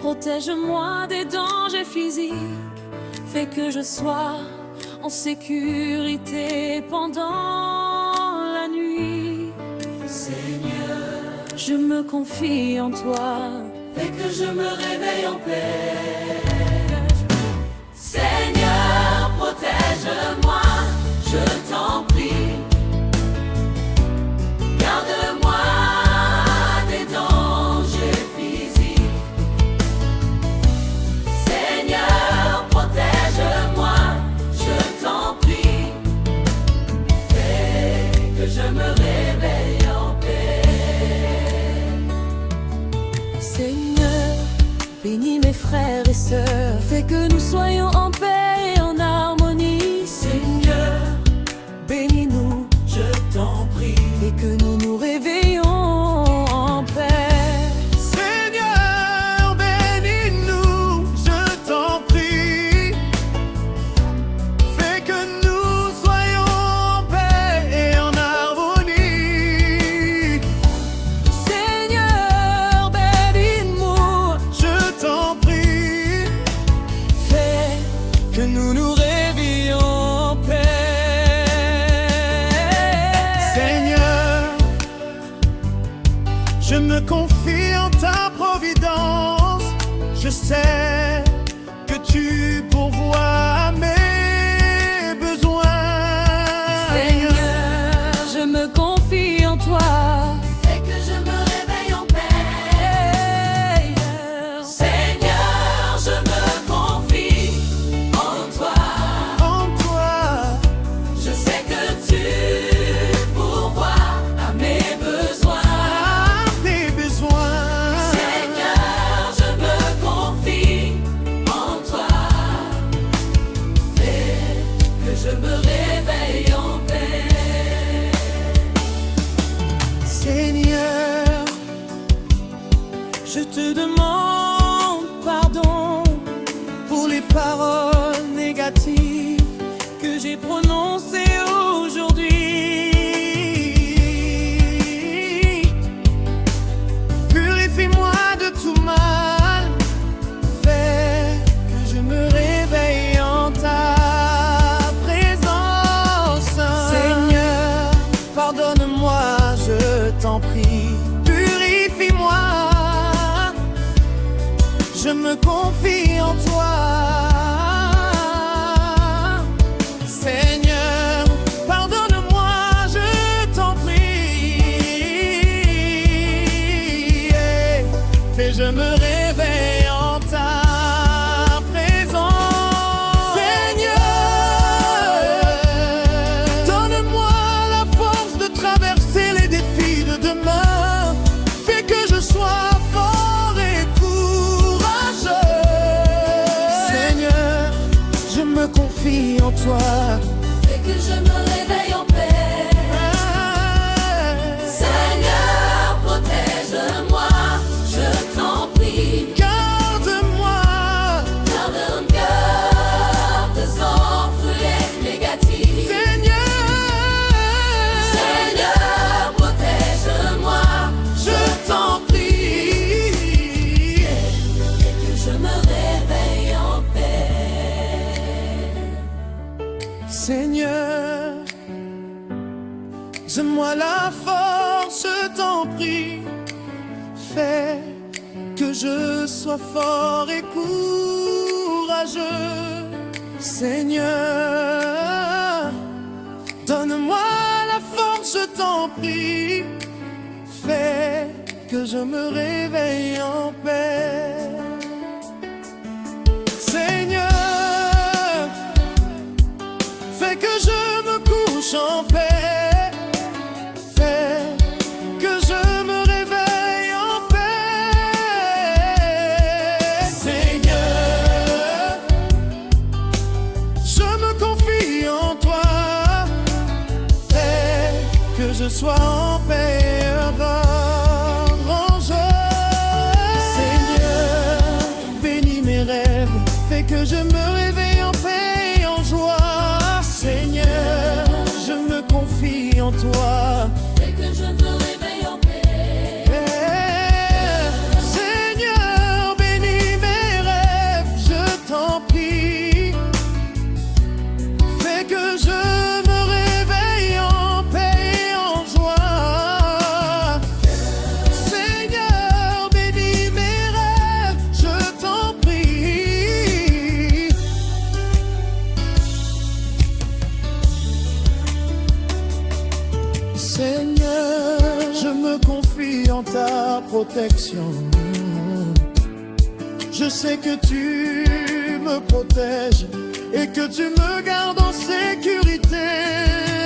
Protège-moi des dangers physiques, fais que je sois en sécurité pendant la nuit. Seigneur, je me confie en toi, fais que je me réveille en paix. Seigneur, protège-moi, je t'en prie. Garde-moi des dangers physiques. Seigneur, protège-moi, je t'en prie. Fais que je me réveille en paix. Seigneur, bénis mes frères et sœurs, fais que nous soyons en paix et en harmonie. Seigneur, bénis-nous, je t'en prie. et que nous nous réveillons en paix. Seigneur, bénis-nous, je t'en prie. Fais que nous soyons en paix et en harmonie. Seigneur, bénis-nous, Je t'en prie. fais Que nous nous réveillons en paix. Seigneur, je me confie en ta providence. Je sais que tu pourvois à mes besoins. Seigneur, je me confie en toi. Fais que je me réveille en paix. Seigneur, je me confie en toi. En toi, Je sais que tu pourvois à mes besoins. à mes besoins. Seigneur, je me confie en toi. Fais que je me réveille en paix. Seigneur, Je te demande pardon pour les paroles négatives que j'ai prononcées aujourd'hui. purifie-moi de tout mal. Fais que je me réveille en ta présence. Seigneur, Pardonne-moi, je t'en prie. Purifie-moi. Je me confie en toi. Seigneur, pardonne-moi, je t'en prie. Et je me réveille en ta présence. Seigneur, donne-moi la force de traverser les défis de demain. Fais que je sois fort et courageux. Seigneur, je me confie en toi. Fais que je me réveille en paix. Seigneur, protège-moi, je t'en prie. Garde-moi, Garde un cœur de influences négatives. Seigneur, protège-moi, je t'en prie. que je me réveille en paix. Seigneur, donne-moi la force, je t'en prie. Fais que je sois fort et courageux. Seigneur, donne-moi la force, je t'en prie. Fais que je me réveille en paix. Seigneur, fais que je me couche en paix. Fais que je me réveille en paix. Seigneur, je me confie en toi. Fais que je sois en paix et heureux. Seigneur, bénis mes rêves. Fais que je me réveille en paix et en joie. Seigneur, je me confie en toi. Fais que je me réveille en paix. Seigneur, bénis protection. Je sais que tu me protèges et que tu me gardes en sécurité.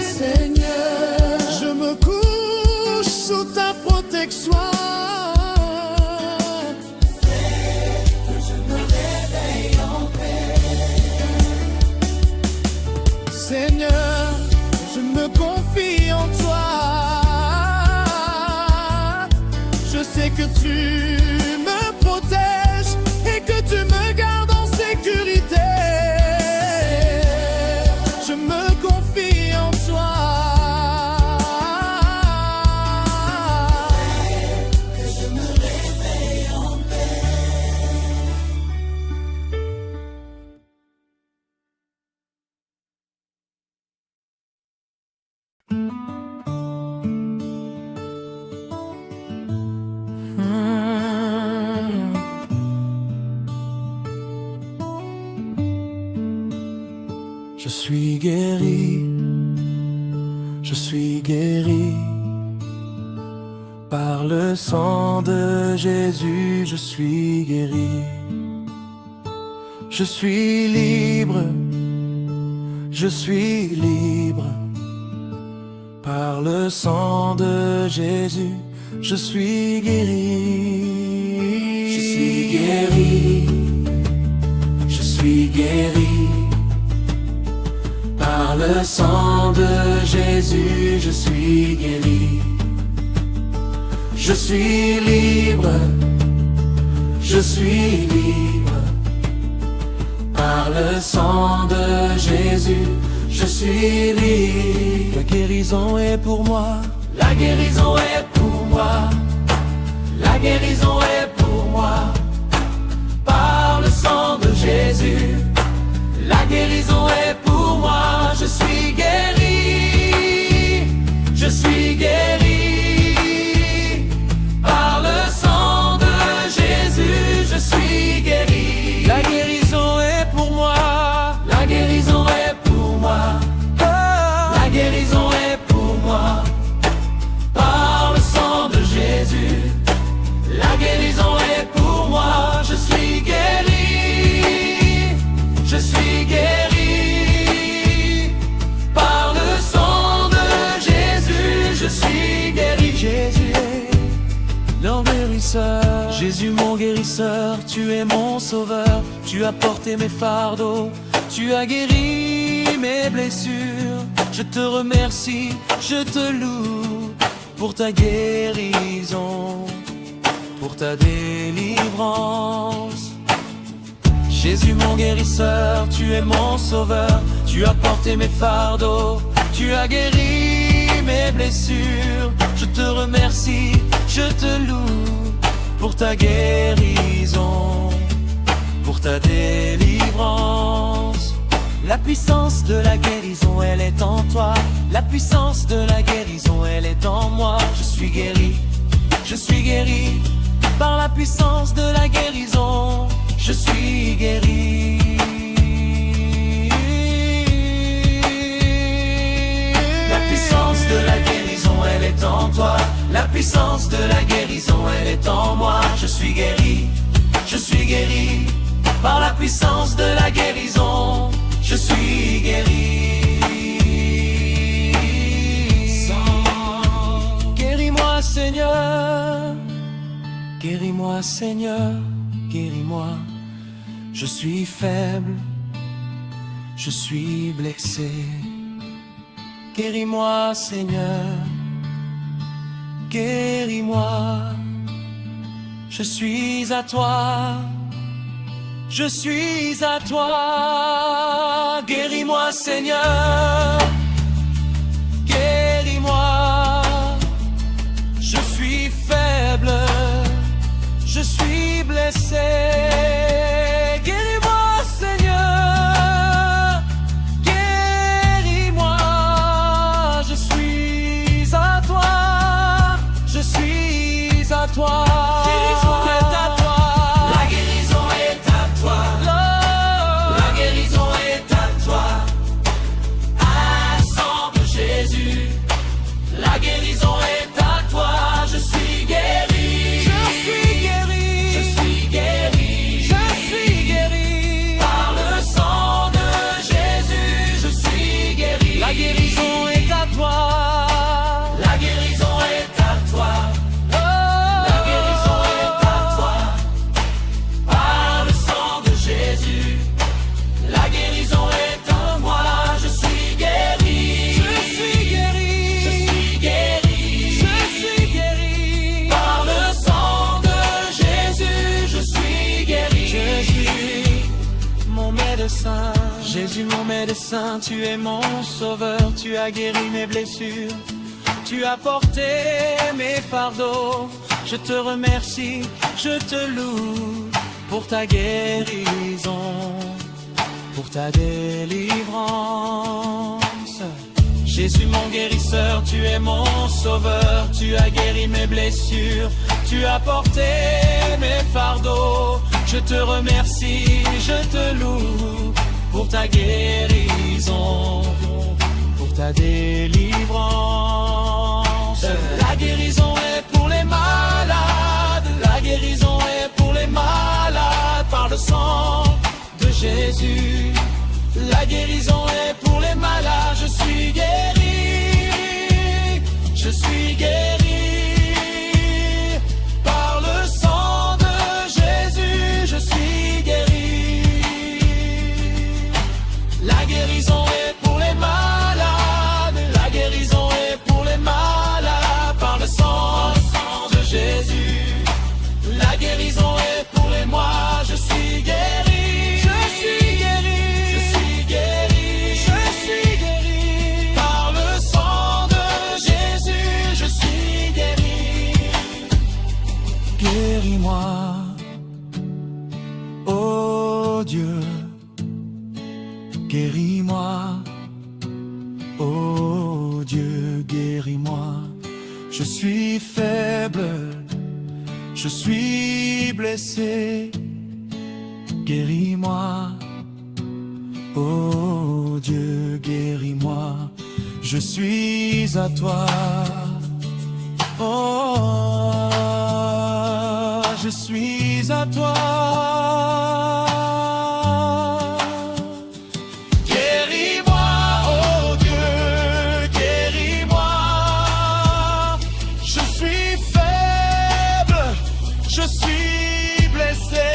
Seigneur, je me couche sous ta protection. Que je me réveille en paix. Seigneur, je me confie en toi. Je sais que tu me protèges et que tu me gardes en sécurité. Je me confie en toi. Que je me réveille en paix. Je suis guéri, je suis guéri. Par le sang de Jésus, je suis guéri. Je suis libre, je suis libre. Par le sang de Jésus, je suis guéri. Je suis guéri, je suis guéri. Par le sang de Jésus, je suis guéri. Je suis libre, je suis libre. Par le sang de Jésus, je suis libre. La guérison est pour moi, La guérison est pour moi. La guérison est pour moi. Par le sang de Jésus, la guérison est pour moi. Je suis guéri, je suis guéri. Par le sang de Jésus, je suis guéri. la guérison est pour moi. La guérison est pour moi. La guérison est pour moi. Par le sang de Jésus, la guérison est pour moi. Je suis guéri, je suis guéri. Par le sang de Jésus, je suis guéri. Jésus est mon guérisseur. Jésus mon guérisseur, tu es mon sauveur. Tu as porté mes fardeaux, tu as guéri mes blessures. Je te remercie, je te loue pour ta guérison, pour ta délivrance. Jésus mon guérisseur, tu es mon sauveur. Tu as porté mes fardeaux, tu as guéri mes blessures. Je te remercie, je te loue pour ta guérison, pour ta délivrance. La puissance de la guérison, elle est en toi. La puissance de la guérison, elle est en moi. Je suis guéri, je suis guéri. Par la puissance de la guérison, je suis guéri. La puissance de la guérison, elle est en toi. La puissance de la guérison, elle est en moi. Je suis guéri, je suis guéri. Par la puissance de la guérison, je suis guéri. Guéris-moi Seigneur, guéris-moi Seigneur, guéris-moi. Je suis faible, je suis blessé. Guéris-moi Seigneur, guéris-moi. Je suis à toi, je suis à toi. Guéris-moi Seigneur, guéris-moi. Je suis faible, je suis blessé. Guéris-moi Seigneur, guéris-moi. Je suis à toi, je suis à toi. Guérison est à toi. La guérison est à toi. La guérison est à toi. À sang de Jésus, la guérison est à toi. Je suis guéri. médecin. Jésus mon médecin, tu es mon sauveur, tu as guéri mes blessures, tu as porté mes fardeaux. Je te remercie, je te loue pour ta guérison, pour ta délivrance. Jésus mon guérisseur, tu es mon sauveur, tu as guéri mes blessures, tu as porté mes fardeaux. Je te remercie, je te loue pour ta guérison, pour ta délivrance. La guérison est pour les malades, la guérison est pour les malades par le sang de Jésus. La guérison est pour les malades, je suis guéri, je suis guéri par le sang de Jésus, je suis guéri. La guérison est pour les malades, la guérison est pour les malades par le sang de Jésus. La guérison est pour les moi, je suis guéri, je suis guéri. Guéris-moi, oh Dieu, guéris-moi, oh Dieu, guéris-moi. Je suis faible, je suis blessé, guéris-moi, oh Dieu, guéris-moi. Je suis à toi, oh, je suis à toi. Guéris-moi, oh Dieu, guéris-moi. Je suis faible, je suis blessé.